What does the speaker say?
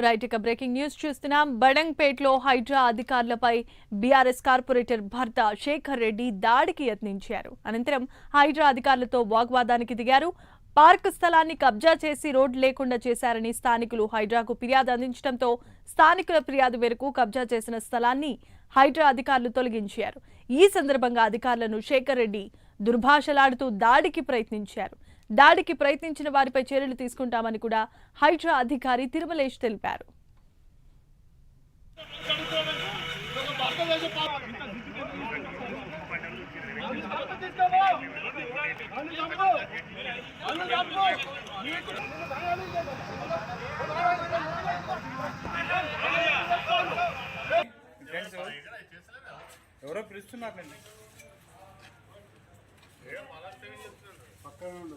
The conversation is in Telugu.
రైట్ ఇక బ్రేకింగ్ న్యూస్ చూస్తున్నాం. బడంగ్పేట్లో హైడ్రా అధికారులపై బీఆర్ఎస్ కార్పొరేటర్ భర్త శేఖర్ రెడ్డి దాడికి యత్నించారు. అనంతరం హైడ్రా అధికారులతో వాగ్వాదానికి దిగారు. పార్క్ స్థలాన్ని కబ్జా చేసి రోడ్డు లేకుండా చేశారని స్థానికులు హైడ్రాకు ఫిర్యాదు అందించడంతో స్థానికుల ఫిర్యాదు మేరకు కబ్జా చేసిన స్థలాన్ని హైడ్రా అధికారులు తొలగించారు. ఈ సందర్భంగా అధికారులను శేఖర్ రెడ్డి దుర్భాషలాడుతూ దాడికి ప్రయత్నించారు. దాడికి ప్రయత్నించిన వారిపై చర్యలు తీసుకుంటామని కూడా హైడ్రా అధికారి తిరుమలేష్ తెలిపారు. ఎవరో పిలుస్తున్నారండి. పక్కన